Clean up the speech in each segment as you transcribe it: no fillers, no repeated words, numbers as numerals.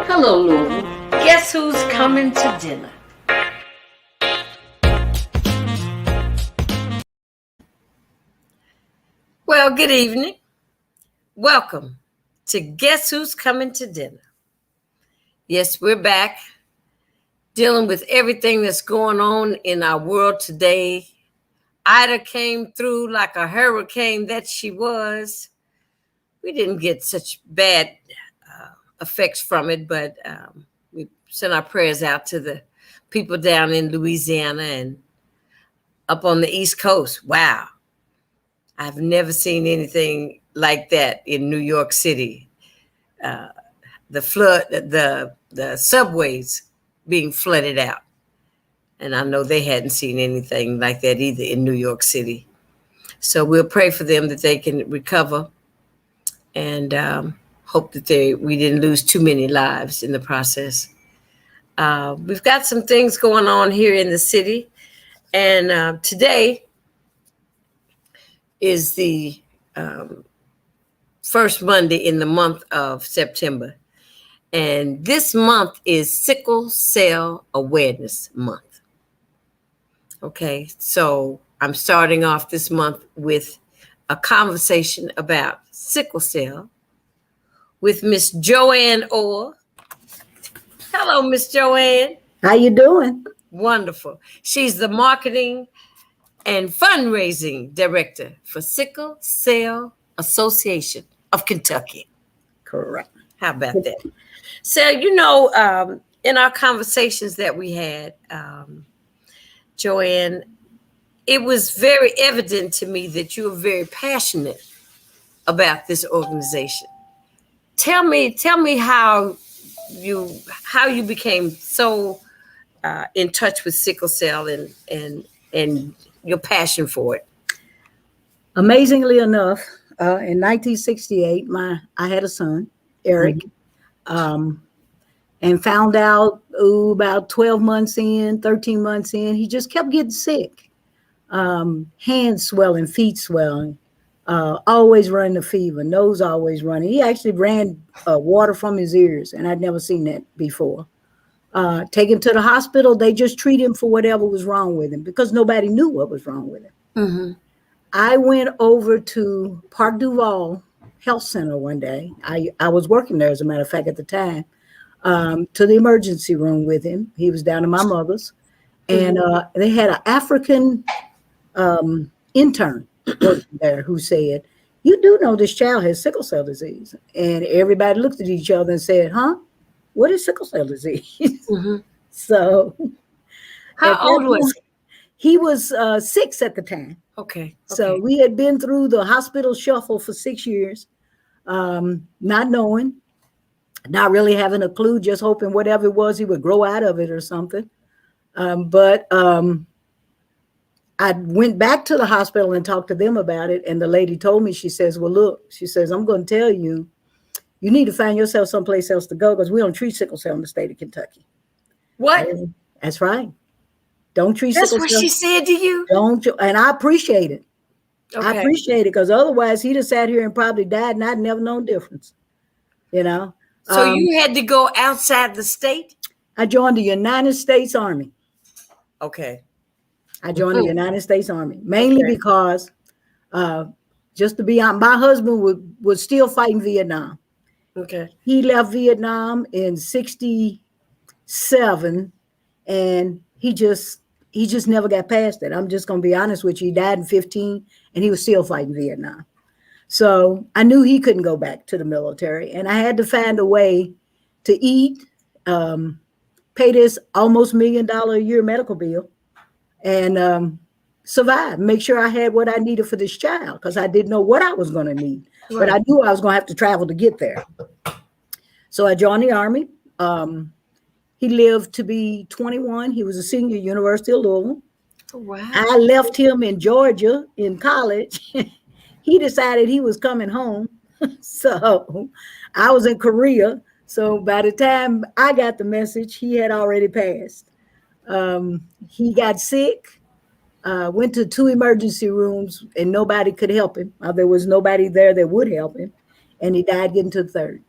Hello, Louisville. Guess who's coming to dinner? Well, good evening. Welcome to Guess Who's Coming to Dinner. Yes, we're back dealing with everything that's going on in our world today. Ida came through like a hurricane that she was. We didn't get such bad effects from it, but we sent our prayers out to the people down in Louisiana and up on the East Coast. Wow. I've never seen anything like that in New York City. The flood, the subways being flooded out. And I know they hadn't seen anything like that either in New York City. So we'll pray for them that they can recover and hope that we didn't lose too many lives in the process. We've got some things going on here in the city. And today is the first Monday in the month of September. And this month is Sickle Cell Awareness Month. Okay, so I'm starting off this month with a conversation about sickle cell with Miss JoAnn Orr. Hello, Miss JoAnn. How you doing? Wonderful. She's the marketing and fundraising director for Sickle Cell Association of Kentucky. Correct. How about that? So, in our conversations that we had, JoAnn, it was very evident to me that you were very passionate about this organization. Tell me how you became so in touch with sickle cell and your passion for it. Amazingly enough, in 1968, I had a son, Eric, and found out about 12 months in, 13 months in, he just kept getting sick. Hands swelling, feet swelling, always running a fever, nose always running. He actually ran water from his ears, and I'd never seen that before. Take him to the hospital. They just treat him for whatever was wrong with him because nobody knew what was wrong with him. Mm-hmm. I went over to Park Duval Health Center one day. I was working there, as a matter of fact, at the time, to the emergency room with him. He was down at my mother's, and they had an African intern working there who said, "You do know this child has sickle cell disease." And everybody looked at each other and said, "Huh? What is sickle cell disease?" Mm-hmm. So, how old was he? He was 6 at the time. Okay. So we had been through the hospital shuffle for 6 years, not knowing, not really having a clue, just hoping whatever it was, he would grow out of it or something. But I went back to the hospital and talked to them about it. And the lady told me, she says, "Well, look," she says, "I'm going to tell you, you need to find yourself someplace else to go because we don't treat sickle cell in the state of Kentucky." What? That's right. Don't treat That's sickle what cell. She said to you? Don't you? And I appreciate it. Okay. I appreciate it because otherwise he'd have sat here and probably died and I'd never known difference, So you had to go outside the state? I joined the United States Army. Okay. I joined the United States Army, mainly because, just to be honest, my husband was still fighting Vietnam. Okay. He left Vietnam in 1967, and he just never got past it. I'm just going to be honest with you. He died in 2015, and he was still fighting Vietnam. So I knew he couldn't go back to the military, and I had to find a way to eat, pay this almost $1 million a year medical bill, and survive, make sure I had what I needed for this child, because I didn't know what I was going to need, but I knew I was going to have to travel to get there. So I joined the Army. He lived to be 21. He was a senior at University of Louisville. Wow. I left him in Georgia in college. He decided he was coming home. So I was in Korea. So by the time I got the message, he had already passed. He got sick, went to 2 emergency rooms, and nobody could help him. There was nobody there that would help him. And he died getting to the 3rd.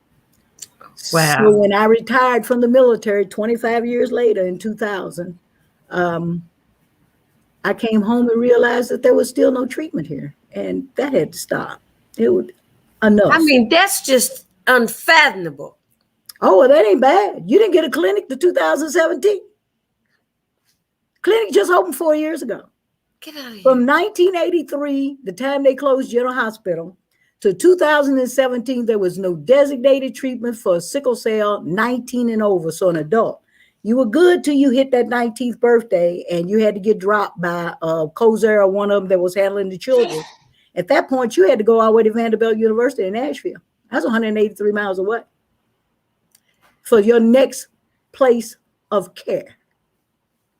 So when I retired from the military 25 years later in 2000, I came home and realized that there was still no treatment here, and that had to stop. It was enough. I mean, that's just unfathomable. Oh, well, that ain't bad. You didn't get a clinic to 2017. Clinic just opened 4 years ago. Get out of here. From 1983, the time they closed General Hospital, to 2017, there was no designated treatment for sickle cell 19 and over, so an adult. You were good till you hit that 19th birthday, and you had to get dropped by Cozer, one of them that was handling the children. At that point, you had to go all the way to Vanderbilt University in Nashville. That's 183 miles away for your next place of care.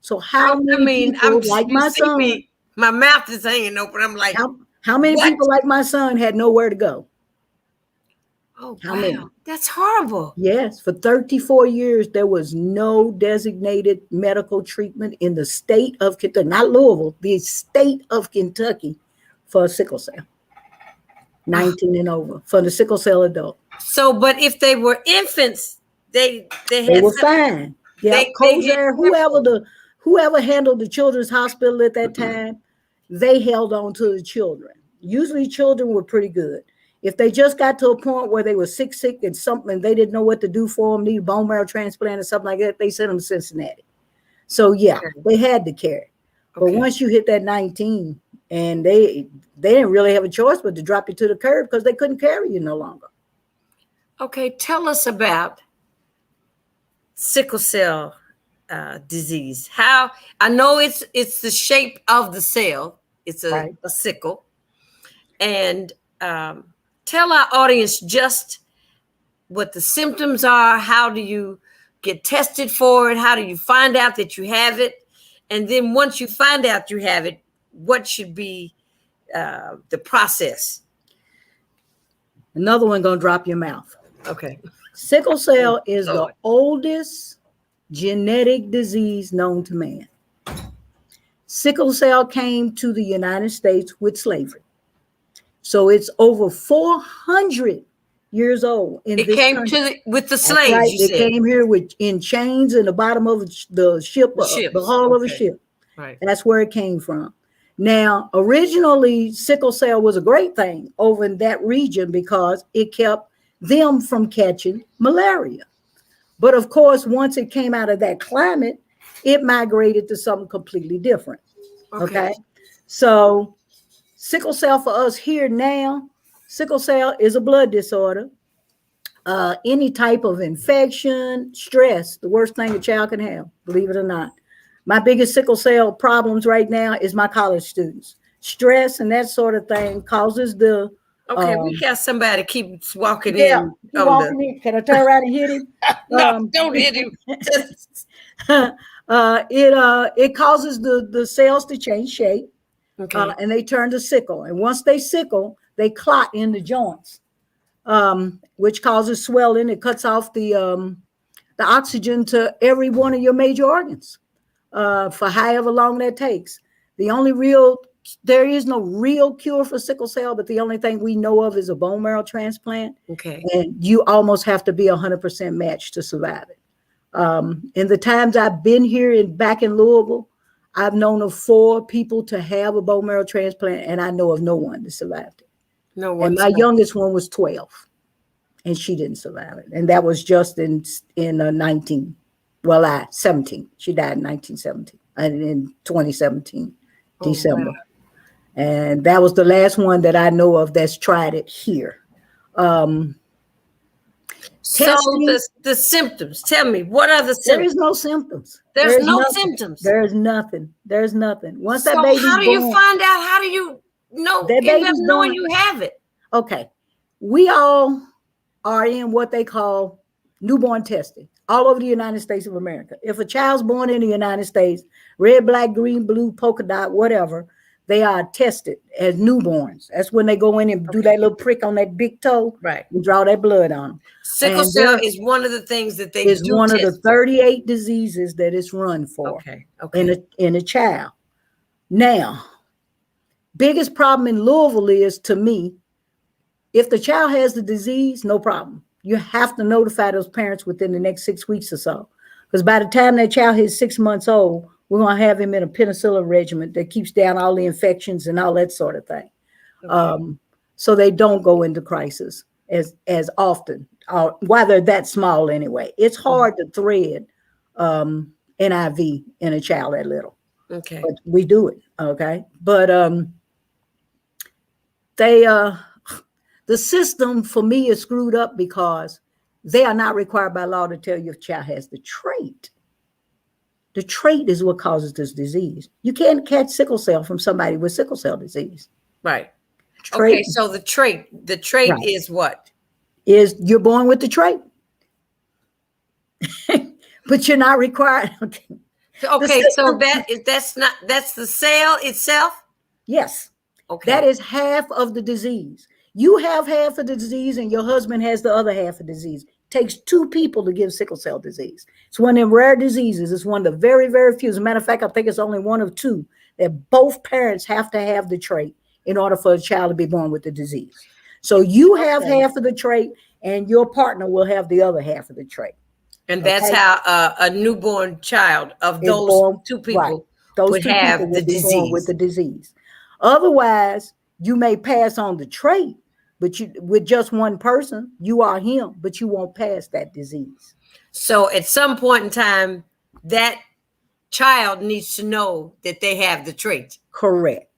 So how many people like my son? My mouth is hanging open. I'm like, how many people like my son had nowhere to go? Oh, how many? That's horrible. Yes, for 34 years, there was no designated medical treatment in the state of Kentucky, not Louisville, the state of Kentucky for sickle cell, 19 and over, for the sickle cell adult. So, but if they were infants, they were fine. Yeah, whoever handled the children's hospital at that time, they held on to the children. Usually children were pretty good. If they just got to a point where they were sick and something, they didn't know what to do for them, need a bone marrow transplant or something like that, they sent them to Cincinnati. So yeah, they had to care. But once you hit that 19, and they didn't really have a choice but to drop you to the curb because they couldn't carry you no longer. Okay, tell us about sickle cell disease. How I know it's the shape of the cell. It's a sickle, and tell our audience just what the symptoms are. How do you get tested for it? How do you find out that you have it? And then once you find out you have it, what should be the process? Another one gonna drop your mouth. Okay. Sickle cell is the oldest genetic disease known to man. Sickle cell came to the United States with slavery. So it's over 400 years old. It came with the slaves. Right. It came here in chains in the bottom of the ship, the hull of a ship. Right. That's where it came from. Now, originally, sickle cell was a great thing over in that region because it kept them from catching malaria. But of course, once it came out of that climate, it migrated to something completely different. Okay. So sickle cell for us here now, sickle cell is a blood disorder. Any type of infection, stress, the worst thing a child can have, believe it or not. My biggest sickle cell problems right now is my college students. Stress and that sort of thing causes the we got somebody keeps walking in. Can I turn around and hit him? No, don't hit him. It causes the cells to change shape, and they turn to sickle. And once they sickle, they clot in the joints, which causes swelling. It cuts off the oxygen to every one of your major organs for however long that takes. There is no real cure for sickle cell, but the only thing we know of is a bone marrow transplant. Okay. And you almost have to be 100% matched to survive it. In the times I've been here back in Louisville, I've known of 4 people to have a bone marrow transplant, and I know of no one that survived it. No one. And my youngest one was 12, and she didn't survive it. And that was just in 17. She died in 1917, and in 2017, December. Wow. And that was the last one that I know of that's tried it here. So the symptoms, tell me, what are the symptoms? There is no symptoms. There's no symptoms. There's nothing. Once that baby's born. How do you find out? How do you know? That baby's knowing you have it. Okay. We all are in what they call newborn testing all over the United States of America. If a child's born in the United States, red, black, green, blue, polka dot, whatever, they are tested as newborns. That's when they go in and do that little prick on that big toe, right, and draw that blood on them. Sickle cell is one of the things that they do. It's one of the 38 diseases that it's run for in a child. Now, biggest problem in Louisville is, to me, if the child has the disease, no problem. You have to notify those parents within the next 6 weeks or so. Because by the time that child is 6 months old, we're going to have him in a penicillin regimen that keeps down all the infections and all that sort of thing. Okay. So they don't go into crisis as often, why they're that small anyway. It's hard to thread NIV in a child that little. Okay. But we do it. Okay. But the system for me is screwed up because they are not required by law to tell you if a child has the trait. The trait is what causes this disease. You can't catch sickle cell from somebody with sickle cell disease. Right. Okay, so the trait right. is what? Is you're born with the trait. But you're not required. Okay, so that's the cell itself? Yes. Okay. That is half of the disease. You have half of the disease and your husband has the other half of the disease. It takes two people to give sickle cell disease. It's one of them rare diseases. It's one of the very, very few. As a matter of fact, I think it's only one of two that both parents have to have the trait in order for a child to be born with the disease. So you have half of the trait and your partner will have the other half of the trait. And that's how a newborn child of those two people would have the disease. With the disease. Otherwise, you may pass on the trait, but with just one person, you are him, but you won't pass that disease. So at some point in time, that child needs to know that they have the trait. Correct.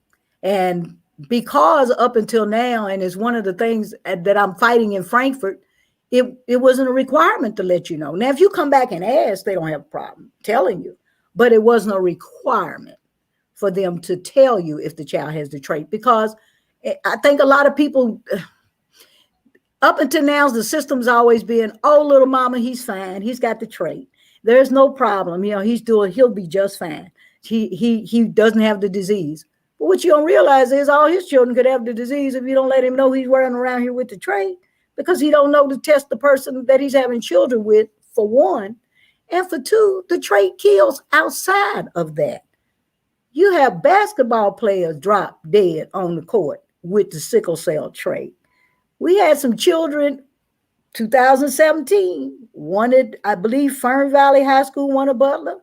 And because up until now, and it's one of the things that I'm fighting in Frankfurt, it wasn't a requirement to let you know. Now, if you come back and ask, they don't have a problem telling you, but it wasn't a requirement for them to tell you if the child has the trait, because I think a lot of people, up until now, the system's always been, oh, little mama, he's fine. He's got the trait. There's no problem. You know, he'll be just fine. He doesn't have the disease. But what you don't realize is all his children could have the disease if you don't let him know he's running around here with the trait, because he don't know to test the person that he's having children with, for one. And for two, the trait kills outside of that. You have basketball players drop dead on the court with the sickle cell trait. We had some children, 2017, wanted, I believe, Fern Valley High School, one of Butler,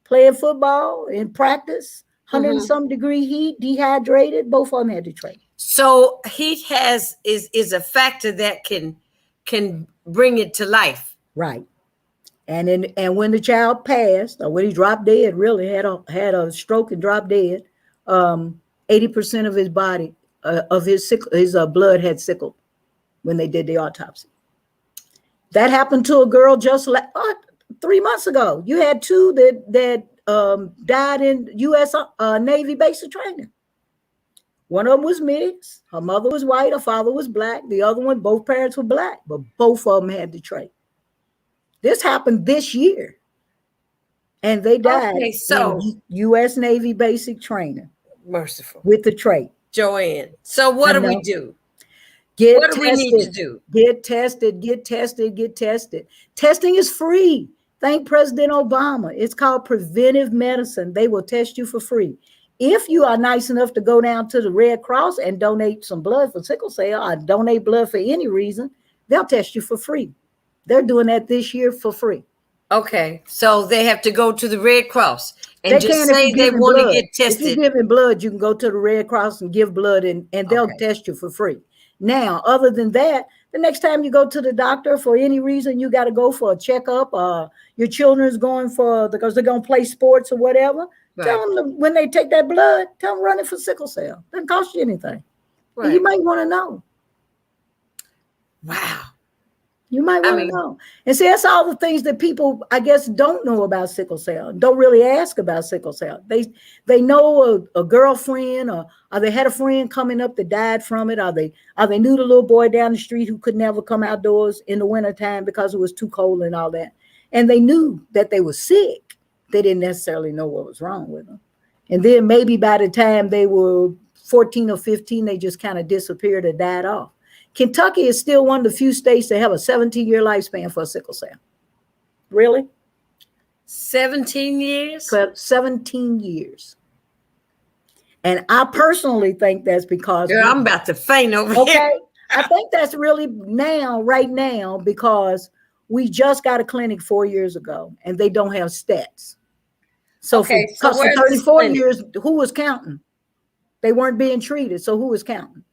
playing football in practice, 100 and some degree heat, dehydrated. Both of them had the trait. So heat is a factor that can bring it to life. Right. And when the child passed, or when he dropped dead, really had a stroke and dropped dead, 80% of his body, of his blood had sickled when they did the autopsy. That happened to a girl just 3 months ago. You had two that died in U.S. Navy basic training. One of them was mixed. Her mother was white. Her father was black. The other one, both parents were black, but both of them had the trait. This happened this year. And they died in U.S. Navy basic training. Merciful. With the trait. JoAnn. So what do we do? What do we need to do? Get tested. Testing is free. Thank President Obama. It's called preventive medicine. They will test you for free. If you are nice enough to go down to the Red Cross and donate some blood for sickle cell, or donate blood for any reason, they'll test you for free. They're doing that this year for free. Okay, so they have to go to the Red Cross and just say they want to get tested. If you're giving blood, you can go to the Red Cross and give blood, and they'll test you for free. Now, other than that, the next time you go to the doctor for any reason, you got to go for a checkup, your children's going because they're going to play sports or whatever. Right. Tell them when they take that blood, tell them run it for sickle cell. Doesn't cost you anything. Right. And you might want to know. Wow. You might want to know. And see, that's all the things that people, I guess, don't know about sickle cell. Don't really ask about sickle cell. They know a girlfriend, or they had a friend coming up that died from it, or they knew the little boy down the street who could never come outdoors in the wintertime because it was too cold and all that. And they knew that they were sick. They didn't necessarily know what was wrong with them. And then maybe by the time they were 14 or 15, they just kind of disappeared or died off. Kentucky is still one of the few states that have a 17-year lifespan for sickle cell. Really? 17 years? 17 years. And I personally think that's because... Girl, I'm about to faint over here. I think that's really right now, because we just got a clinic 4 years ago and they don't have stats. So Okay, so because for where's this 34 clinic? years, who was counting? They weren't being treated. So who was counting?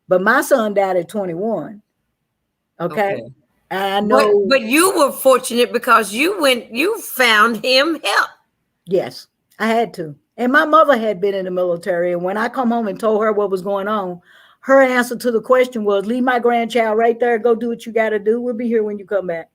But my son died at 21. Okay. I know. But you were fortunate because you found him help. Yes, I had to. And my mother had been in the military. And when I come home and told her what was going on, her answer to the question was, leave my grandchild right there. Go do what you got to do. We'll be here when you come back.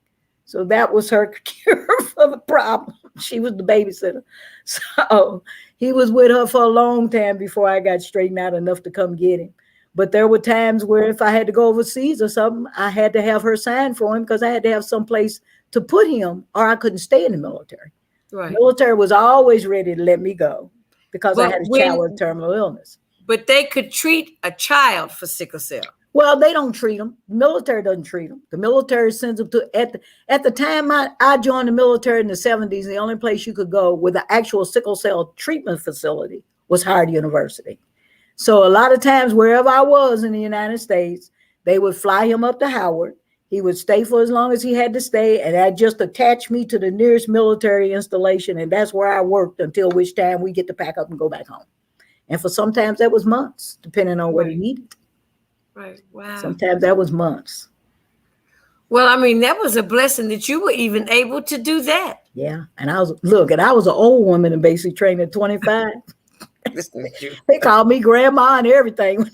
So that was her cure for the problem. She was the babysitter. So he was with her for a long time before I got straightened out enough to come get him. But there were times where if I had to go overseas or something, I had to have her sign for him because I had to have some place to put him, or I couldn't stay in the military. Right. Military was always ready to let me go because I had a child with terminal illness. But they could treat a child for sickle cell. Well, they don't treat them. The military doesn't treat them. The military sends them to, at the time I joined the military in the 70s, the only place you could go with an actual sickle cell treatment facility was Howard University. So a lot of times, wherever I was in the United States, they would fly him up to Howard. He would stay for as long as he had to stay, and that just attached me to the nearest military installation, and that's where I worked until which time we get to pack up and go back home. And for sometimes that was months, depending on what he needed. Right. Wow. Sometimes that was months. Well, I mean, that was a blessing that you were even able to do that. Yeah. And I was an old woman and basically trained at 25. They called me grandma and everything.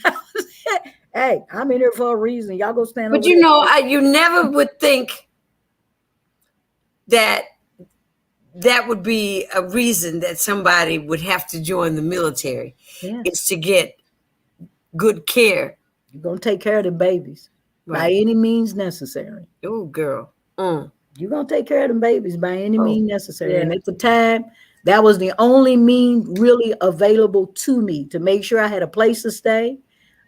Hey, I'm in here for a reason. Y'all go stand over there. But you know, you never would think that would be a reason that somebody would have to join the military. Yeah. It's to get good care. You're going to take care of the babies by any means necessary. Oh, girl. You're going to take care of the babies by any means necessary. Yeah. And at the time, that was the only mean really available to me to make sure I had a place to stay.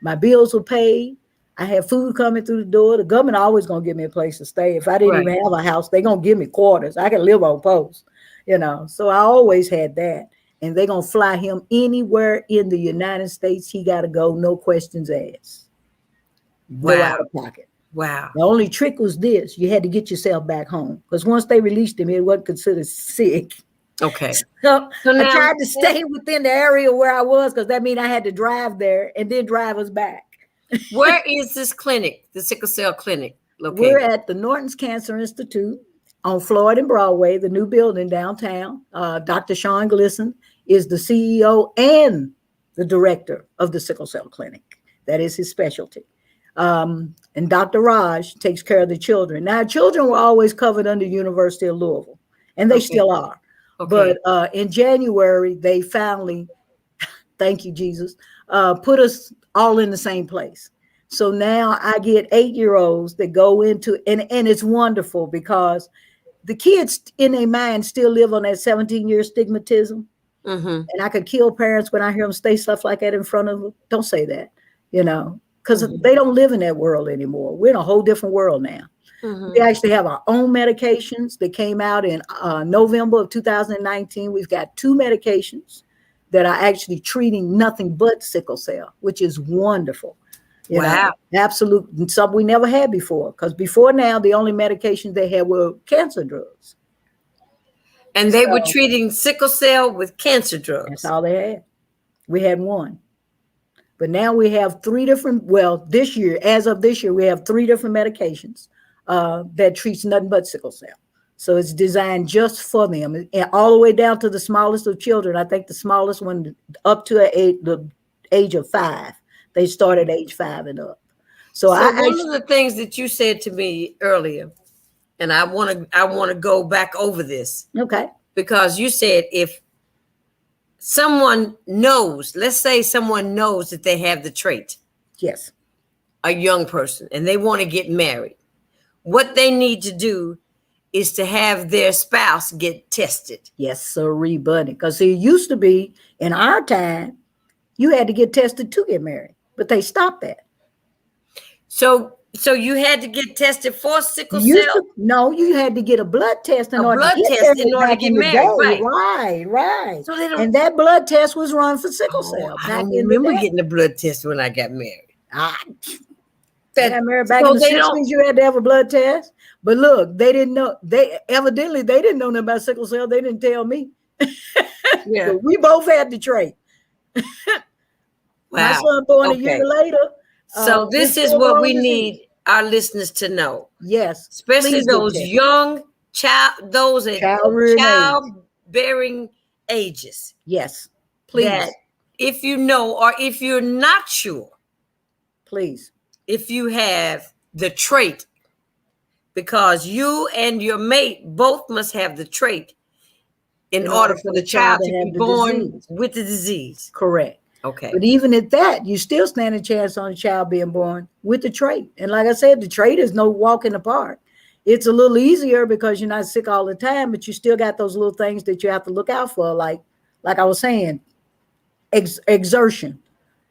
My bills were paid. I had food coming through the door. The government always going to give me a place to stay. If I didn't even have a house, they're going to give me quarters. I can live on post, So I always had that. And they're going to fly him anywhere in the United States. He got to go, no questions asked. Wow. No out of pocket. Wow. The only trick was this. You had to get yourself back home. Because once they released him, it wasn't considered sick. Okay. So now, I tried to stay within the area where I was, because that means I had to drive there and then drive us back. Where is this clinic, the sickle cell clinic located? We're at the Norton's Cancer Institute on Floyd and Broadway, the new building downtown. Dr. Sean Glisson is the CEO and the director of the Sickle Cell Clinic. That is his specialty. And Dr. Raj takes care of the children. Now, children were always covered under University of Louisville, and they still are. Okay. But in January, they finally, thank you, Jesus, put us all in the same place. So now I get 8-year-olds that go into, and it's wonderful because the kids in their mind still live on that 17-year stigmatism. Mm-hmm. And I could kill parents when I hear them say stuff like that in front of them. Don't say that, because they don't live in that world anymore. We're in a whole different world now. Mm-hmm. We actually have our own medications that came out in November of 2019. We've got 2 medications that are actually treating nothing but sickle cell, which is wonderful. Wow. Absolutely. Something we never had before, because before now, the only medications they had were cancer drugs. And they were treating sickle cell with cancer drugs. That's all they had. We had 1. But now we have 3 different, this year, as of this year, we have 3 different medications that treats nothing but sickle cell. So it's designed just for them, and all the way down to the smallest of children. I think the smallest one up to the age of 5. They start at age 5 and up. So one of the things that you said to me earlier, and I want to go back over this. Okay. Because you said if someone knows, let's say someone knows that they have the trait. Yes. A young person, and they want to get married. What they need to do is to have their spouse get tested. Yes, sirree, buddy. Because it used to be, in our time, you had to get tested to get married. But they stopped that. So you had to get tested for sickle cell? No, you had to get a blood test in order to get married. Right. So and that blood test was run for sickle cell. I don't remember getting a blood test when I got married. I got married back in the 60s. You had to have a blood test. But look, they didn't know. They didn't know nothing about sickle cell. They didn't tell me. Yeah. We both had the trait. Wow. My son born a year later. So this is what we need our listeners to know. Yes. Especially those young childbearing ages. Yes. Please. That if you know, or if you're not sure, please, if you have the trait, because you and your mate both must have the trait in order for the child to be born with the disease. Correct. Okay. But even at that, you still stand a chance on a child being born with the trait. And like I said, the trait is no walk in the park. It's a little easier because you're not sick all the time, but you still got those little things that you have to look out for, like I was saying, exertion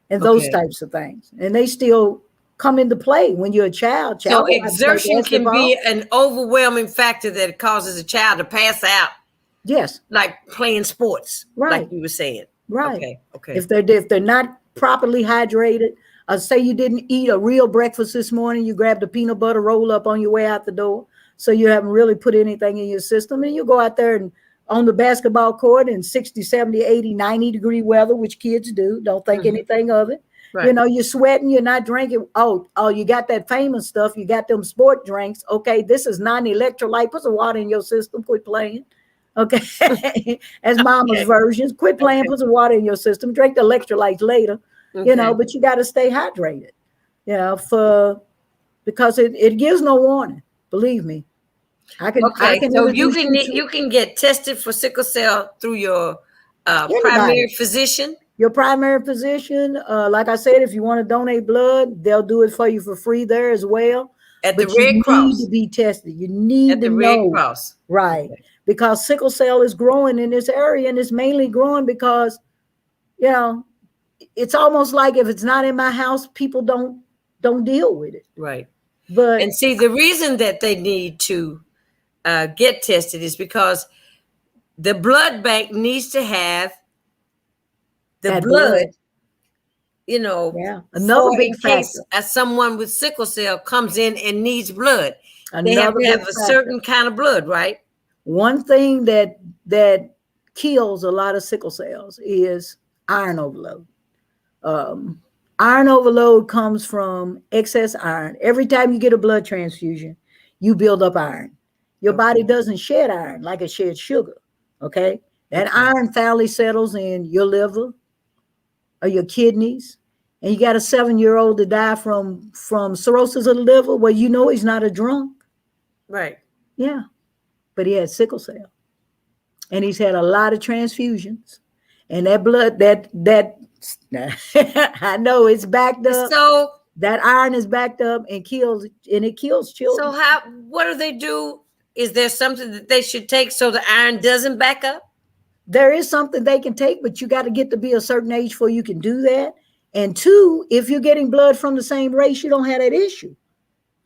and those types of things. And they still come into play when you're a child. So exertion can be an overwhelming factor that causes a child to pass out. Yes. Like playing sports, right? Like you were saying. Right. Okay. If they're not properly hydrated, say you didn't eat a real breakfast this morning, you grabbed a peanut butter roll up on your way out the door, so you haven't really put anything in your system, and you go out there and on the basketball court in 60, 70, 80, 90 degree weather, which kids do, don't think anything of it. Right. You know, you're sweating, you're not drinking. Oh, you got that famous stuff. You got them sport drinks. Okay, this is non-electrolyte. Put some water in your system. Quit playing. Okay, as mama's versions. Quit playing. Put some water in your system. Drink the electrolytes later. You know, but you got to stay hydrated. You know, because it gives no warning. Believe me. So you can get tested for sickle cell through your primary physician. Your primary physician, like I said, if you want to donate blood, they'll do it for you for free there as well. At the Red Cross. You need to be tested. You need to know. Red Cross. Right. Okay. Because sickle cell is growing in this area, and it's mainly growing because, you know, it's almost like if it's not in my house, people don't deal with it. Right. But see, the reason that they need to get tested is because the blood bank needs to have the blood, you know, another big case someone with sickle cell comes in and needs blood. They have to have a certain kind of blood, right? One thing that kills a lot of sickle cells is iron overload. Iron overload comes from excess iron. Every time you get a blood transfusion, you build up iron. Your body doesn't shed iron like it sheds sugar. Okay. That iron finally settles in your liver or your kidneys. And you got a 7-year-old to die from cirrhosis of the liver. Well, you know he's not a drunk. Right. Yeah. But he had sickle cell. And he's had a lot of transfusions. And that blood, that I know it's backed up. So that iron is backed up and it kills children. So what do they do? Is there something that they should take so the iron doesn't back up? There is something they can take, but you got to get to be a certain age before you can do that. And 2, if you're getting blood from the same race, you don't have that issue.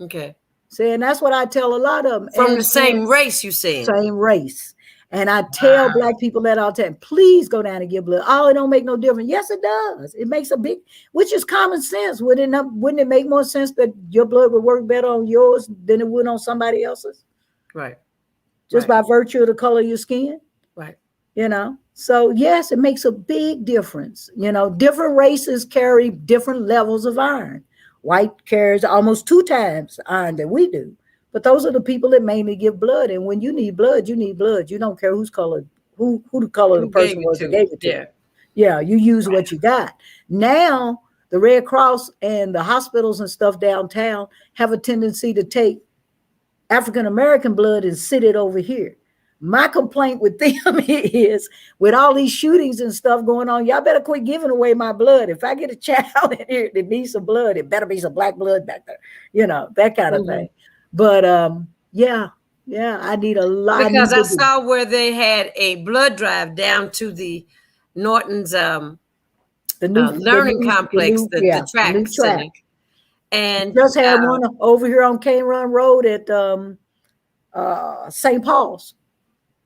Okay. See, and that's what I tell a lot of them. From the same race, you saying? Same race. And I tell Black people that all the time, please go down and give blood. Oh, it don't make no difference. Yes, it does. It makes a big, which is common sense. Wouldn't it make more sense that your blood would work better on yours than it would on somebody else's? Right. Just by virtue of the color of your skin. Right. You know, so yes, it makes a big difference. You know, different races carry different levels of iron. White carries almost 2 times iron than we do. But those are the people that mainly give blood. And when you need blood, you need blood. You don't care who the color of the person was that gave it to you. Yeah, you use what you got. Now, the Red Cross and the hospitals and stuff downtown have a tendency to take African-American blood and sit it over here. My complaint with them is, with all these shootings and stuff going on, y'all better quit giving away my blood. If I get a child in here that needs some blood, it better be some Black blood back there. You know, that kind of thing. But yeah, I need a lot. Because I saw where they had a blood drive down to the Norton's the new learning complex, the track center. And just had one over here on Cane Run Road at St. Paul's.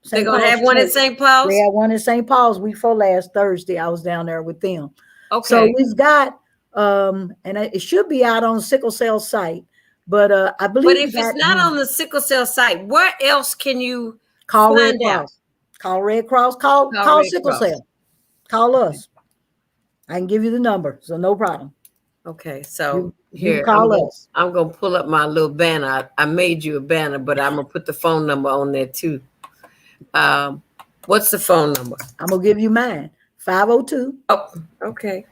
They're going to have one at St. Paul's? They had one at St. Paul's week before last Thursday. I was down there with them. Okay. So we've got And it should be out on Sickle Cell site. But I But believe if it's not on the Sickle Cell site, where else can you call Red find out? Cross. Call Red Cross. Call Red Sickle Cross. Cell. Call us. I can give you the number, so no problem. Okay, so You here call us. I'm gonna pull up my little banner. I made you a banner, but I'm gonna put the phone number on there too. What's the phone number? I'm gonna give you mine. 502. Oh, okay.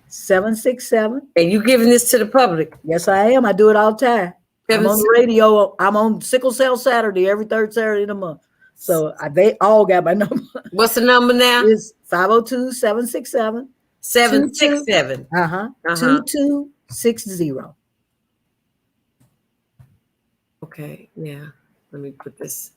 767. And you giving this to the public? Yes, I am. I do it all the time. I'm on the radio. I'm on Sickle Cell Saturday every third Saturday of the month. So they all got my number. What's the number now? It's 502-767. 767. 2260. Okay, yeah. Let me put this.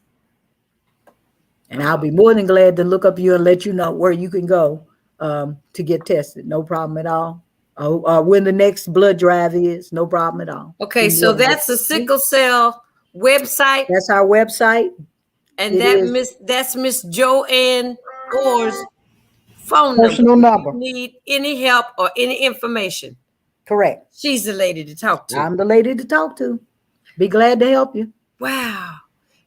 And I'll be more than glad to look up you and let you know where you can go to get tested. No problem at all. When the next blood drive is, no problem at all. Okay, so that's the Sickle Cell website. That's our website. And that's Miss JoAnn Orr's phone personal number. If you need any help or any information. Correct. She's the lady to talk to. I'm the lady to talk to. Be glad to help you. Wow.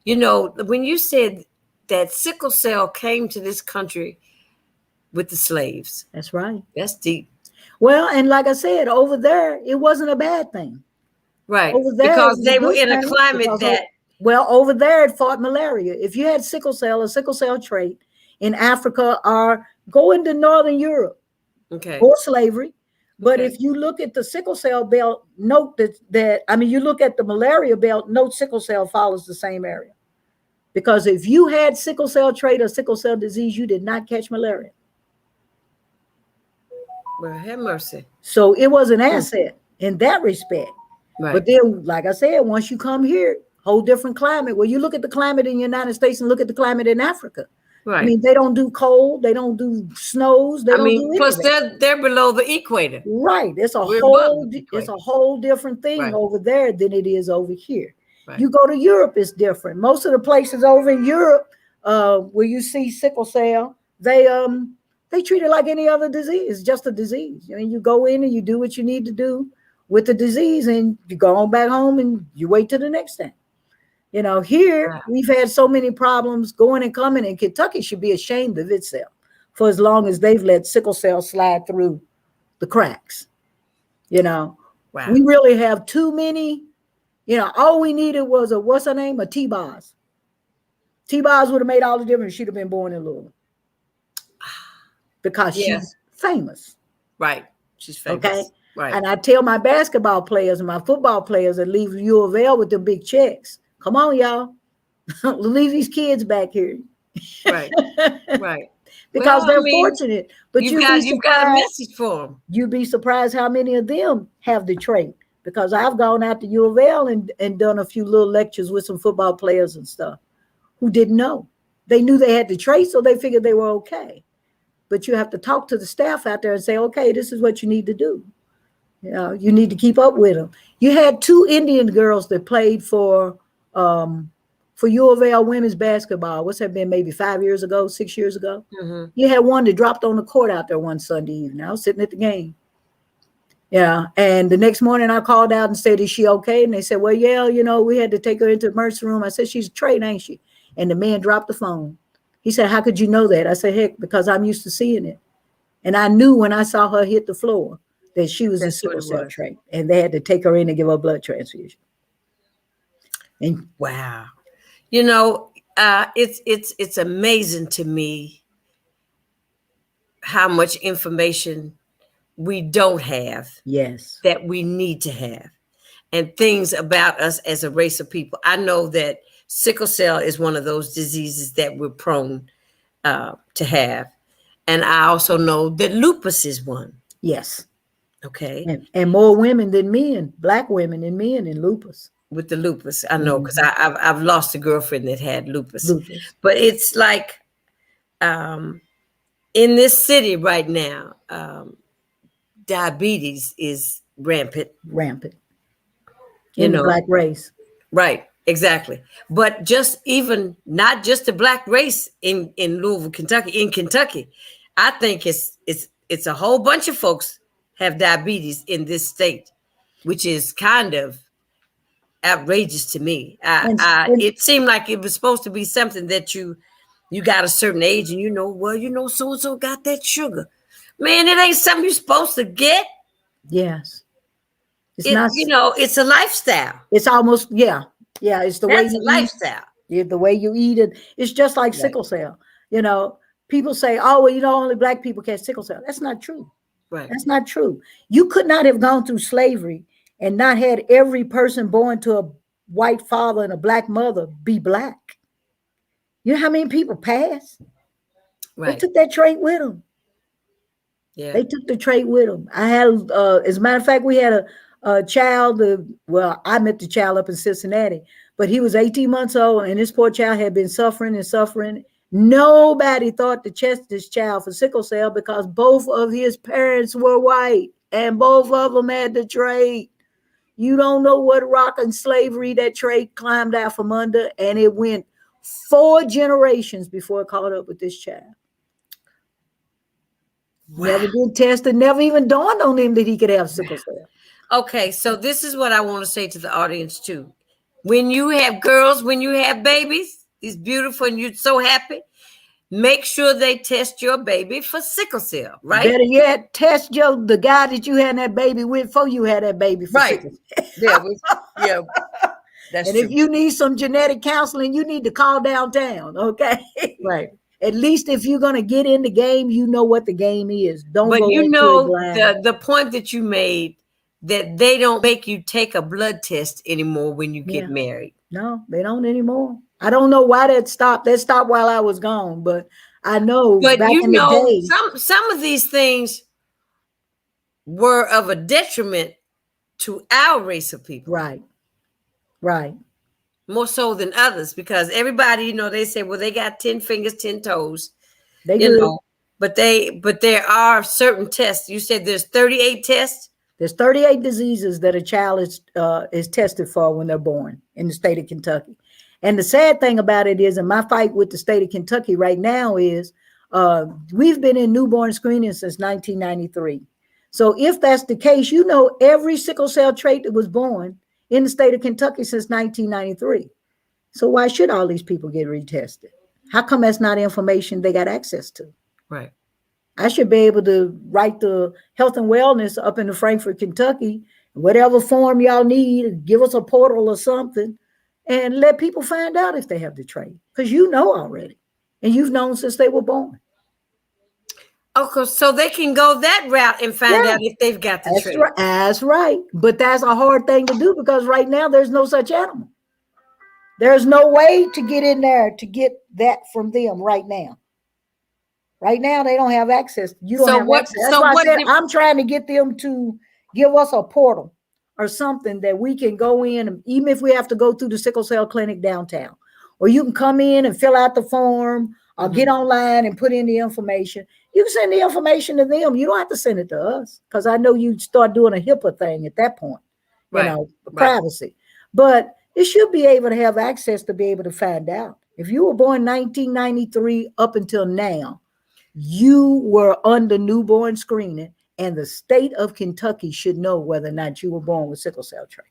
You know, when you said that sickle cell came to this country with the slaves. That's right. That's deep. Well, and like I said, over there, it wasn't a bad thing. Right. Over there, because they were in a climate that... Well, over there, it fought malaria. If you had sickle cell or sickle cell trait in Africa, or go into Northern Europe, or slavery. But if you look at the sickle cell belt, note you look at the malaria belt, note sickle cell follows the same area. Because if you had sickle cell trait or sickle cell disease, you did not catch malaria. Well, have mercy. So it was an asset in that respect. Right. But then, like I said, once you come here, whole different climate. Well, you look at the climate in the United States and look at the climate in Africa. Right. I mean, they don't do cold, they don't do snows, they don't do plus they're below the equator. Right. It's a whole different thing over there than it is over here. Right. You go to Europe, it's different. Most of the places over in Europe where you see sickle cell, they treat it like any other disease. It's just a disease. I mean, you go in and you do what you need to do with the disease, and you go on back home and you wait till the next time. You know, here we've had so many problems going and coming, and Kentucky should be ashamed of itself for as long as they've let sickle cell slide through the cracks. You know, we really have too many. You know, all we needed was a T-Boz. T-Boz would have made all the difference. She'd have been born in Louisville because she's famous. Right. She's famous. Okay. Right. And I tell my basketball players and my football players that leave U of L with the big checks. Come on, y'all. Leave these kids back here. Right. Right. Because they're fortunate. But you've got a message for them. You'd be surprised how many of them have the trait. Because I've gone out to U of L and done a few little lectures with some football players and stuff who didn't know. They knew they had the trait, so they figured they were okay. But you have to talk to the staff out there and say, okay, this is what you need to do. You know, you need to keep up with them. You had 2 Indian girls that played for U of L women's basketball. What's that been? Maybe 5 years ago, 6 years ago. Mm-hmm. You had one that dropped on the court out there one Sunday evening. I was sitting at the game. Yeah. And the next morning I called out and said, is she okay? And they said, well, yeah, you know, we had to take her into the emergency room. I said, she's a trait, ain't she? And the man dropped the phone. He said, how could you know that? I said, heck, because I'm used to seeing it. And I knew when I saw her hit the floor that she was a sickle cell trait, and they had to take her in and give her a blood transfusion. And wow. You know, it's amazing to me how much information we don't have. Yes. That we need to have, and things about us as a race of people. I know that sickle cell is one of those diseases that we're prone to have. And I also know that lupus is one. Yes. Okay. And more women than men, Black women than men in lupus. With the lupus, I know, because I've lost a girlfriend that had lupus. But it's like in this city right now, diabetes is rampant. In the Black race. Right, exactly. But not just the Black race in Louisville, Kentucky. In Kentucky, I think it's a whole bunch of folks have diabetes in this state, which is kind of outrageous to me. And, It seemed like it was supposed to be something that you got a certain age and so and so got that sugar. Man, it ain't something you're supposed to get. yes, it's not. It's a lifestyle. It's almost It's the way That's a you eat. lifestyle. The way you eat it. It's just like sickle cell. People say, "Oh, well, only black people catch sickle cell." That's not true. Right. That's not true. You could not have gone through slavery and not had every person born to a white father and a black mother be black. You know how many people passed? Right. They took that trait with them. Yeah. They took the trait with them. I had, as a matter of fact, we had a child. I met the child up in Cincinnati, but he was 18 months old, and this poor child had been suffering and suffering. Nobody thought to test this child for sickle cell because both of his parents were white, and both of them had the trait. You don't know what rock and slavery that trait climbed out from under, and it went 4 generations before it caught up with this child. Wow. Never been tested, never even dawned on him that he could have sickle cell. Okay, so this is what I want to say to the audience too. When you have girls, when you have babies, these beautiful and you're so happy, make sure they test your baby for sickle cell, right? Better yet, test the guy that you had that baby with before you had that baby for sickle cell. Yeah. That's and true. If you need some genetic counseling, you need to call downtown, okay? Right. At least if you're going to get in the game, you know what the game is. Don't but go the point that you made, that they don't make you take a blood test anymore when you get married. No, they don't anymore. I don't know why that stopped. That stopped while I was gone, but I know but back in the day, some of these things were of a detriment to our race of people. Right. More so than others, because everybody, they say, well, they got 10 fingers, 10 toes. They do. But there are certain tests. You said there's 38 tests. There's 38 diseases that a child is tested for when they're born in the state of Kentucky. And the sad thing about it is, in my fight with the state of Kentucky right now is, we've been in newborn screening since 1993. So if that's the case, every sickle cell trait that was born in the state of Kentucky since 1993. So why should all these people get retested? How come that's not information they got access to? Right. I should be able to write the health and wellness up in Frankfort, Kentucky, whatever form y'all need, give us a portal or something, and let people find out if they have the trait, because already, and you've known since they were born. Okay, so they can go that route and find out if they've got the trait. That's right. But that's a hard thing to do, because right now there's no such animal. There's no way to get in there to get that from them right now. Right now, they don't have access. You don't have access. That's why I said I'm trying to get them to give us a portal or something that we can go in, even if we have to go through the sickle cell clinic downtown, or you can come in and fill out the form or get online and put in the information. You can send the information to them. You don't have to send it to us, because I know you start doing a HIPAA thing at that point, privacy. But it should be able to have access to be able to find out. If you were born 1993 up until now, you were under newborn screening, and the state of Kentucky should know whether or not you were born with sickle cell trait.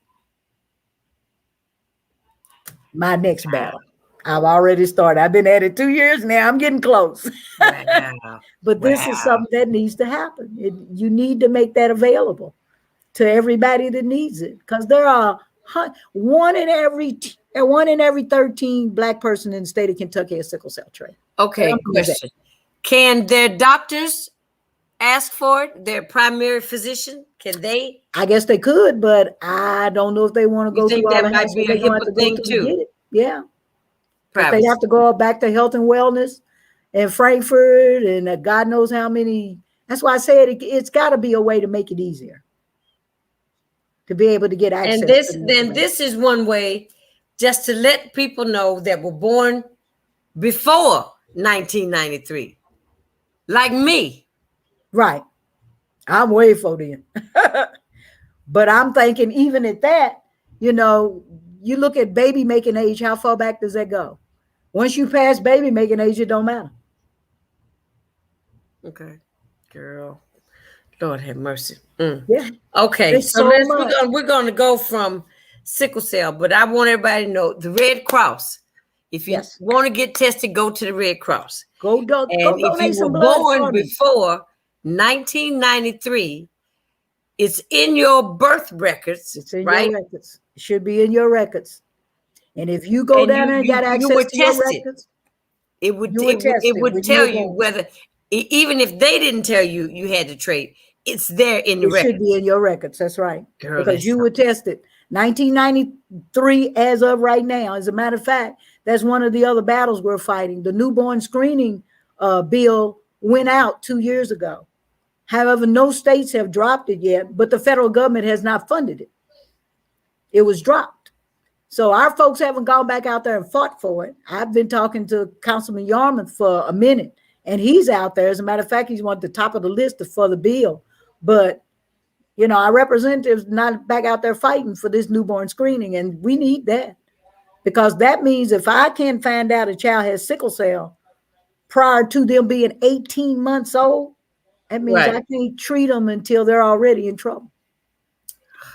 My next battle. I've already started. I've been at it 2 years now. I'm getting close. Wow. But this is something that needs to happen. You need to make that available to everybody that needs it, because there are one in every 13 black person in the state of Kentucky has sickle cell trait. Okay, question. Can their doctors ask for it? Their primary physician? Can they? I guess they could, but I don't know if they want to go through all that. Might be a HIPAA thing too. Get it. Yeah. They have to go back to health and wellness in Frankfurt, and God knows how many. That's why I said it's got to be a way to make it easier to be able to get access. And this is one way, just to let people know that were born before 1993. Like me. Right. I'm way for them. But I'm thinking, even at that, you look at baby making age, how far back does that go? Once you pass baby making age, it don't matter. Okay. Girl. Lord have mercy. Yeah, Okay, it's so so much. we're gonna go from sickle cell, but I want everybody to know the Red Cross. If you Yes, want to get tested, go to the Red Cross. go And if you donate were some blood born for me. before 1993, it's in your birth records, It's in your right? records. It should be in your records. And if you go And down there and got you were access to your tested. records, It would you were it tested would when you tell were you born. whether even if they didn't tell you you had to trade, it's there in the It should be records. in your records. That's right. Girl, Because that's you were tested. 1993, as of right now. As a matter of fact, that's one of the other battles we're fighting. The newborn screening bill went out 2 years ago. However, no states have dropped it yet, but the federal government has not funded it. It was dropped. So our folks haven't gone back out there and fought for it. I've been talking to Councilman Yarmouth for a minute, and he's out there. As a matter of fact, he's one at the top of the list for the bill. But you know, our representatives not back out there fighting for this newborn screening, and we need that, because that means if I can find out a child has sickle cell prior to them being 18 months old, that means right. I can't treat them until they're already in trouble.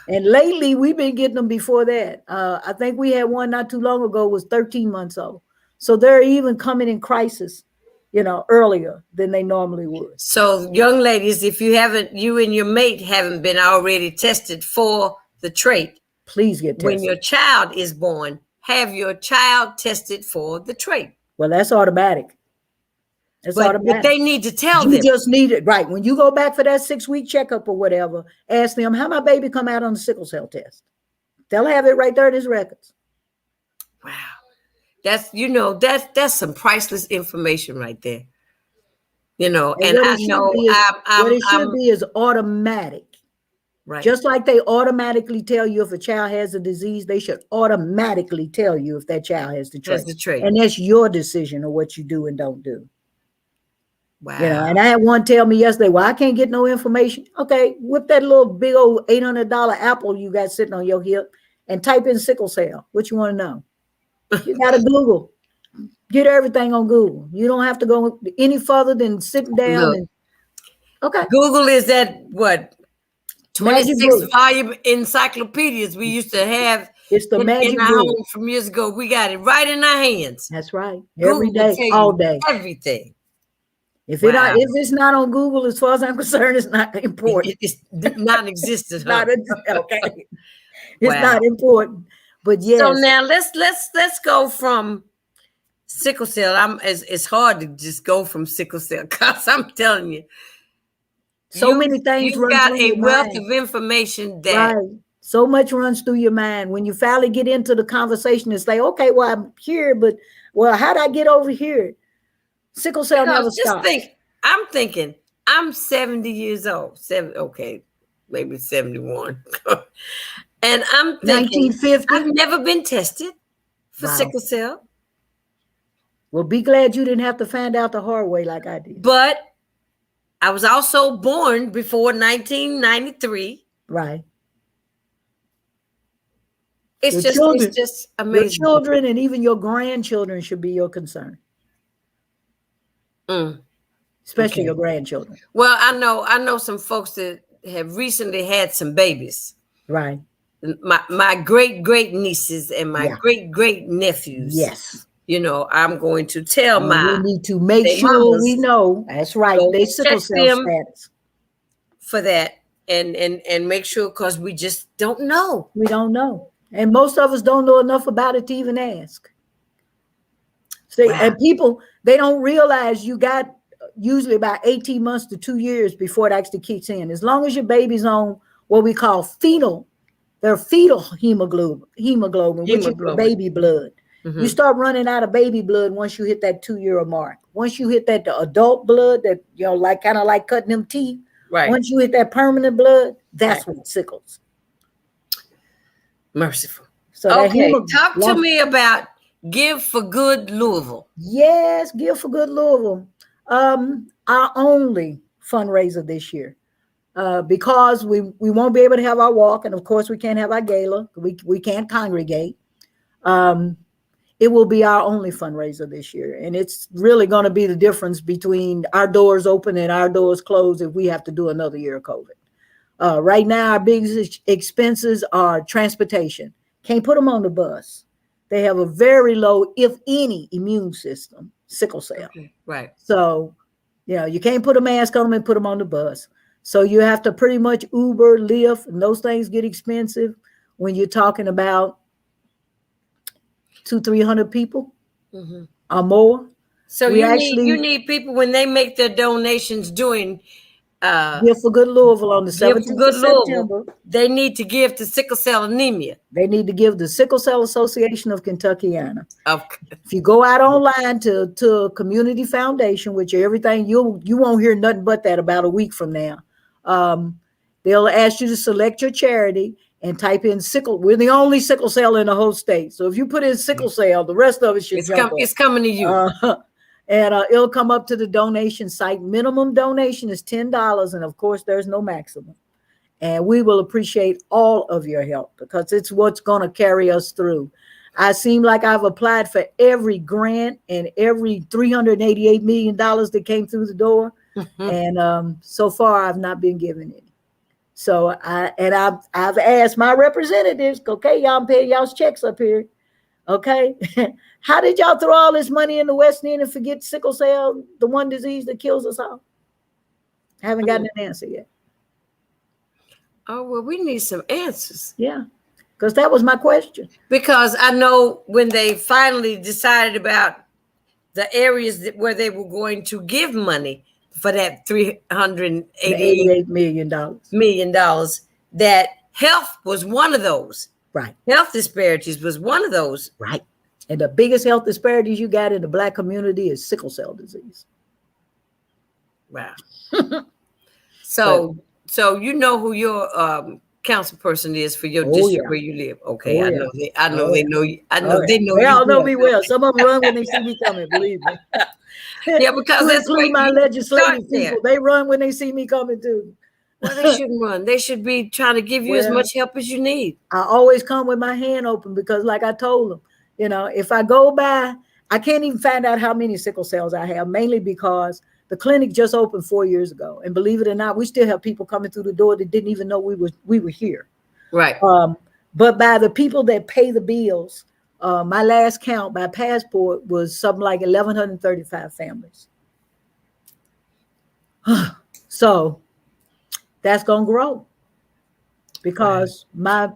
And lately, we've been getting them before that. I think we had one not too long ago was 13 months old. So they're even coming in crisis, you know, earlier than they normally would. So, young ladies, if you haven't, you and your mate haven't been already tested for the trait, Please get tested. when your child is born, have your child tested for the trait. Well, that's automatic. It's But they need to tell You them. just need it, right? When you go back for that 6-week checkup or whatever, ask them, how my baby come out on the sickle cell test? They'll have it right there in his records. Wow. That's some priceless information right there. You know, and what I it should know be is, what it should I'm be is automatic. right. Just like they automatically tell you if a child has a disease, they should automatically tell you if that child has the trait. And that's your decision of what you do and don't do. Wow. You know, and I had one tell me yesterday, well, I can't get no information. Okay, whip that little big old $800 apple you got sitting on your hip and type in sickle cell. What you want to know? You got to Google. Get everything on Google. You don't have to go any further than sitting down. Look, and okay. Google is that what? Magic 26 bullet. volume encyclopedias we used to have It's the magic in our bullet. home from years ago. We got it right in our hands. That's right. Google Every will day, tell you all day. everything. If Wow. if it's not on Google, as far as I'm concerned, it's not important. It's non-existent. Huh? Okay. It's not important. But yes. So now let's go from sickle cell. It's hard to just go from sickle cell because I'm telling you, so many things you've run got through a your wealth mind. of information that right. So much runs through your mind. When you finally get into the conversation and say, okay, well, I'm here, but well, how did I get over here? Sickle cell never stops. I'm thinking, I'm 70 years old. Maybe 71. And I'm thinking, 1950. I've never been tested for sickle cell. Well, be glad you didn't have to find out the hard way like I did. But I was also born before 1993. Right. It's just amazing. Your children and even your grandchildren should be your concern. Especially your grandchildren. Well, I know some folks that have recently had some babies. Right. My great nieces and my great nephews. Yes. You know, I'm going to tell we need to make sure we know. That's right. They sickle cell status for that, and make sure, because we just don't know. We don't know, and most of us don't know enough about it to even ask. And people, they don't realize you got usually about 18 months to 2 years before it actually kicks in. As long as your baby's on what we call their fetal hemoglobin, which is baby blood. You start running out of baby blood once you hit that 2-year mark. Once you hit that adult blood, that kind of like cutting them teeth. Right. Once you hit that permanent blood, that's when it sickles. Merciful. So okay, talk to me about Give for Good Louisville. Yes, Give for Good Louisville. Our only fundraiser this year. Because we won't be able to have our walk, and of course we can't have our gala. We can't congregate. it will be our only fundraiser this year. And it's really going to be the difference between our doors open and our doors closed if we have to do another year of COVID. Right now, our biggest expenses are transportation. Can't put them on the bus. They have a very low, if any, immune system, sickle cell. Okay. Right. So, you can't put a mask on them and put them on the bus. So you have to pretty much Uber, Lyft, and those things get expensive when you're talking about 200-300 people or more. So you need people when they make their donations during Give for Good Louisville on the 17th of September. They need to give to sickle cell anemia. They need to give the Sickle Cell Association of Kentuckiana. Okay. If you go out online to Community Foundation, which everything you won't hear nothing but that about a week from now. They'll ask you to select your charity and type in sickle. We're the only sickle cell in the whole state. So if you put in sickle cell, the rest of it should jump up. It's coming to you. And it'll come up to the donation site. Minimum donation is $10. And of course, there's no maximum. And we will appreciate all of your help because it's what's going to carry us through. I seem like I've applied for every grant and every $388 million that came through the door. And so far, I've not been given any. So I've asked my representatives, okay, y'all pay y'all's checks up here. Okay. How did y'all throw all this money in the West End and forget sickle cell, the one disease that kills us all? I haven't gotten an answer yet. Oh, well, we need some answers. Yeah, because that was my question. Because I know when they finally decided about the areas where they were going to give money for that $388 million, that health was one of those. Right. Health disparities was one of those. Right. And the biggest health disparities you got in the Black community is sickle cell disease. Wow. So you know who your council person is for your district where you live. Okay, I know they know you. I know they know you. They all know me well. Some of them run when they see me coming, believe me. Yeah, because that's my legislative people. They run when they see me coming too. Well, they shouldn't run. They should be trying to give you as much help as you need. I always come with my hand open because, like I told them, if I go by, I can't even find out how many sickle cells I have, mainly because the clinic just opened 4 years ago. And believe it or not, we still have people coming through the door that didn't even know we were here. Right. But by the people that pay the bills, my last count by passport was something like 1,135 families. So that's going to grow. Because my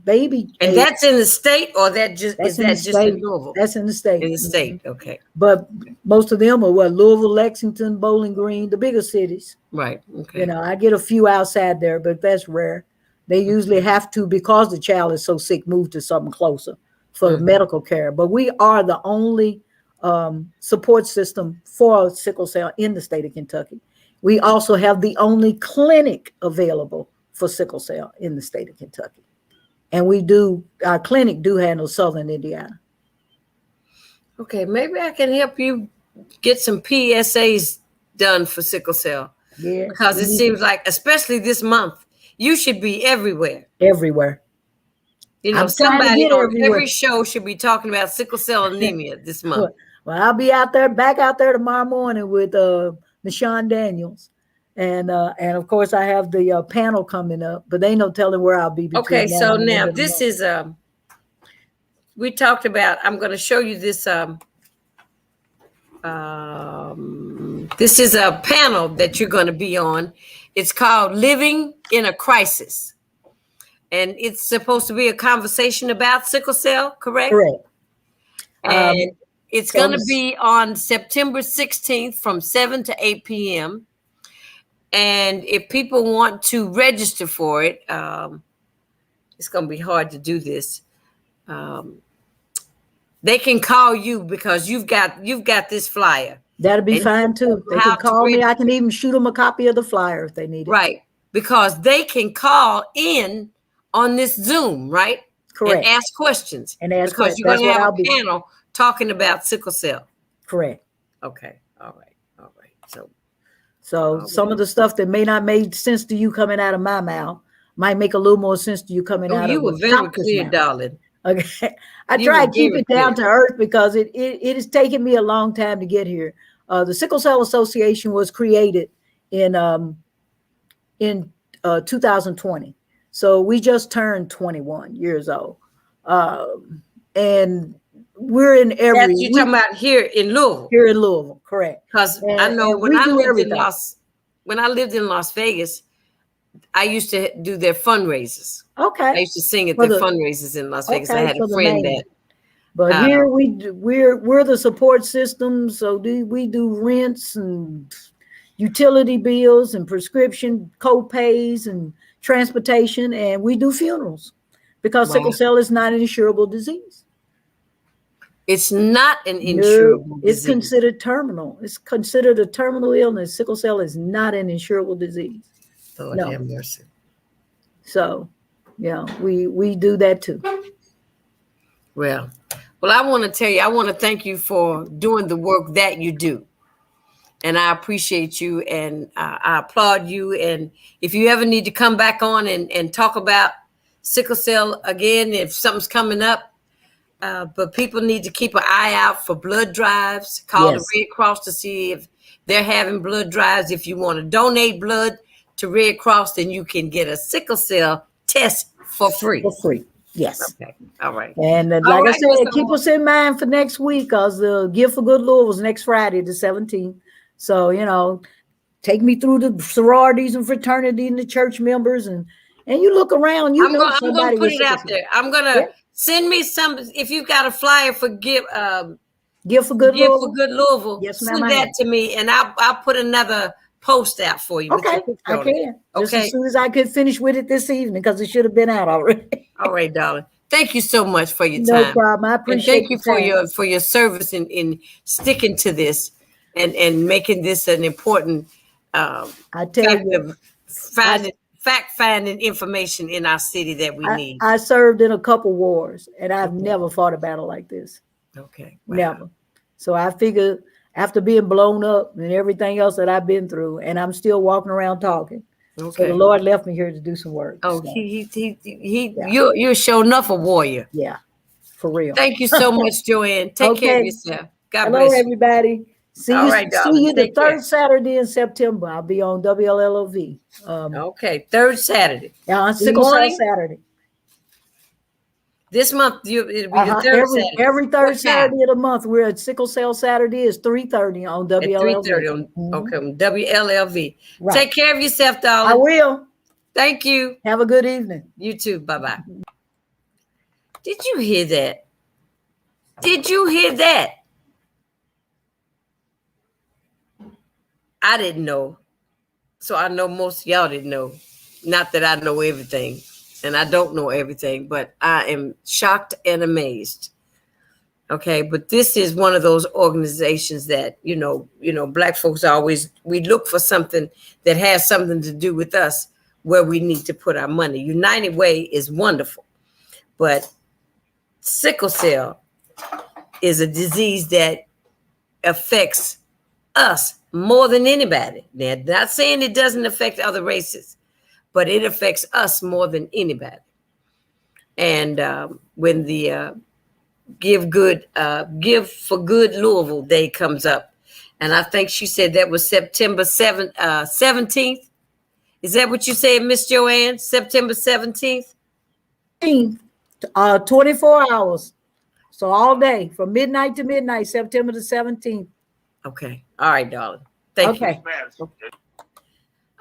baby, and that's in the state, or just in Louisville? That's in the state. In the state, okay. But most of them are Louisville, Lexington, Bowling Green, the bigger cities. Right. Okay. I get a few outside there, but that's rare. They usually have to, because the child is so sick, move to something closer for medical care. But we are the only support system for sickle cell in the state of Kentucky. We also have the only clinic available for sickle cell in the state of Kentucky. And our clinic do handle Southern Indiana. Okay, maybe I can help you get some PSAs done for sickle cell. Yeah. Because it seems like, especially this month, you should be everywhere. Everywhere. Somebody on every show should be talking about sickle cell anemia this month. Well, I'll be back out there tomorrow morning with Michonne Daniels. And of course, I have the panel coming up, but they no telling where I'll be. Okay, so now this is we talked about. I'm going to show you this. This is a panel that you're going to be on. It's called "Living in a Crisis," and it's supposed to be a conversation about sickle cell. Correct. Correct. And it's going to be on September 16th from 7 to 8 p.m. And if people want to register for it, it's going to be hard to do this. They can call you because you've got this flyer. That'll be fine too. They can call me. I can even shoot them a copy of the flyer if they need it. Right, because they can call in on this Zoom, right? Correct. And ask questions. Because you're going to have a panel talking about sickle cell. Correct. Okay. All right. So some of the stuff that may not make sense to you coming out of my mouth might make a little more sense to you coming out of you were very clear, darling. Okay. I You try were to keep very it down clear. to earth because it has taken me a long time to get here. The Sickle Cell Association was created in 2020. So we just turned 21 years old. And we're in That's you talking about here in Louisville. here in Louisville, correct. Because I know And we do everything. when I lived in Las Vegas, I used to do their fundraisers. Okay. I used to sing at For their the- fundraisers in Las Vegas. I Okay, had for a the friend main. that But here we're the support system. So we do rents and utility bills and prescription co-pays and transportation, and we do funerals because sickle cell is not an insurable disease. it's not an No, incurable it's disease. considered terminal. It's considered a terminal illness. Sickle cell is not an insurable disease. Lord No. have mercy. So, yeah, we do that too. Well, I want to tell you, I want to thank you for doing the work that you do. And I appreciate you, and I applaud you. And if you ever need to come back on and talk about sickle cell again, if something's coming up, but people need to keep an eye out for blood drives. Call the Red Cross to see if they're having blood drives. If you want to donate blood to Red Cross, then you can get a sickle cell test for free. For free. Yes. Okay. All right. And like I said, keep us in mind for next week because the Gift for Good Louisville is next Friday, the 17th. So, take me through the sororities and fraternities and the church members and you look around, I'm going to put it out there. I'm going to send me some, if you've got a flyer for Gift for Good Louisville, yes, send that to me and I'll put another post out for you. Okay, I can. Just as soon as I could finish with it this evening because it should have been out already. All right, darling. Thank you so much for your time. No problem. I appreciate it. Thank you for your service in sticking to this and making this an important I tell you, fact finding information in our city that we need. I served in a couple wars and I've never fought a battle like this. Okay. Wow. Never. So I figured after being blown up and everything else that I've been through, and I'm still walking around talking. Okay. So the Lord left me here to do some work. Oh, so. You're sure enough a warrior. Yeah, for real. Thank you so much, JoAnn. Take care of yourself. God bless you. Hello, everybody. See you the third Saturday in September. I'll be on WLLOV. Okay, third Saturday. Yeah, on Sickle Cell Saturday. This month, it'll be the third Saturday. Every third Saturday of the month, we're at Sickle Cell Saturday. Is 3:30 on WLLV. 3:30 on WLLV. Right. Take care of yourself, darling. I will. Thank you. Have a good evening. You too. Bye-bye. Did you hear that? Did you hear that? I didn't know. So I know most of y'all didn't know. Not that I know everything. And I don't know everything, but I am shocked and amazed. Okay, but this is one of those organizations that, Black folks we look for something that has something to do with us where we need to put our money. United Way is wonderful, but sickle cell is a disease that affects us more than anybody. Now, not saying it doesn't affect other races, but it affects us more than anybody. And when the Give for Good Louisville Day comes up, and I think she said that was September 17th. Is that what you said, Miss JoAnn? September 17th? 24 hours. So all day, from midnight to midnight, September the 17th. Okay. All right, darling. Thank you. Okay.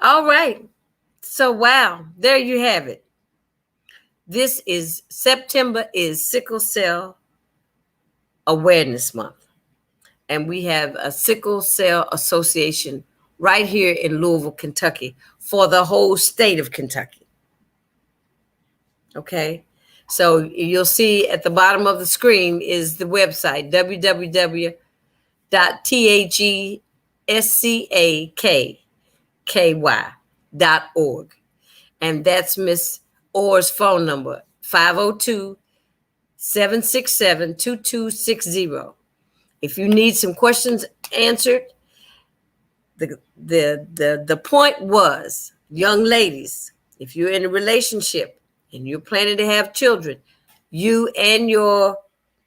All right. So, wow, there you have it. September is Sickle Cell Awareness Month. And we have a Sickle Cell Association right here in Louisville, Kentucky, for the whole state of Kentucky. Okay. So you'll see at the bottom of the screen is the website, www.thescaky.org. And that's Miss Orr's phone number, 502-767-2260. If you need some questions answered, the point was, young ladies, if you're in a relationship and you're planning to have children, you and your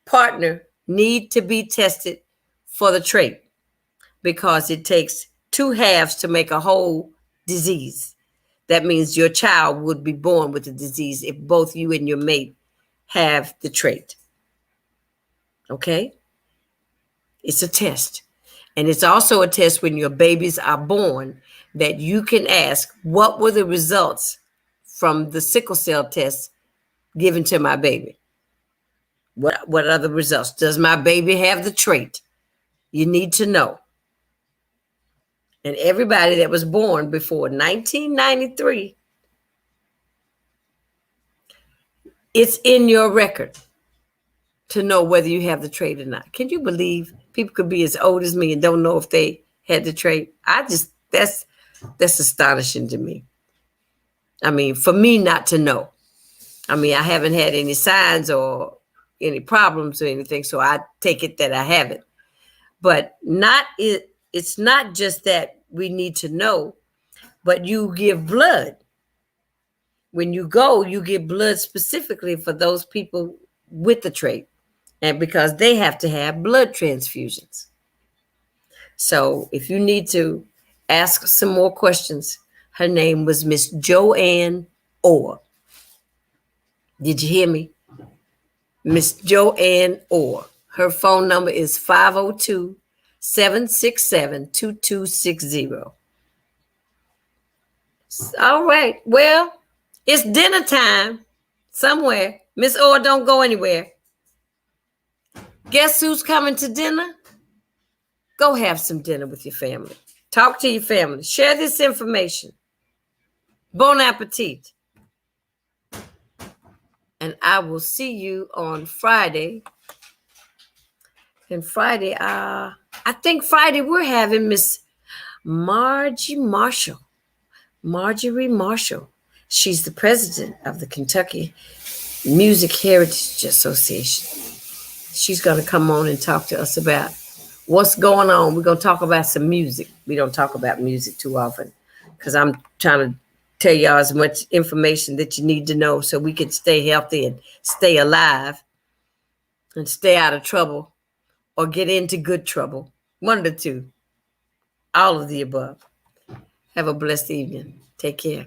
partner need to be tested for the trait, because it takes two halves to make a whole disease. That means your child would be born with the disease if both you and your mate have the trait. Okay? It's a test. And it's also a test when your babies are born that you can ask, what were the results from the sickle cell test given to my baby? What are the results? Does my baby have the trait? You need to know. And everybody that was born before 1993, it's in your record to know whether you have the trait or not. Can you believe people could be as old as me and don't know if they had the trait? That's astonishing to me. I mean, for me not to know. I mean, I haven't had any signs or any problems or anything, so I take it that I haven't. But it's not just that we need to know, but you give blood. When you go, you give blood specifically for those people with the trait, and because they have to have blood transfusions. So if you need to ask some more questions, her name was Miss JoAnn Orr. Did you hear me? Miss JoAnn Orr. Her phone number is 502-767-2260. All right. Well, it's dinner time somewhere. Miss Orr, don't go anywhere. Guess who's coming to dinner? Go have some dinner with your family. Talk to your family. Share this information. Bon appetit. And I will see you on Friday. And Friday, I think Friday we're having Miss Marjorie Marshall. She's the president of the Kentucky Music Heritage Association. She's going to come on and talk to us about what's going on. We're going to talk about some music. We don't talk about music too often because I'm trying to tell y'all as much information that you need to know so we can stay healthy and stay alive and stay out of trouble or get into good trouble. One of the two. All of the above. Have a blessed evening. Take care.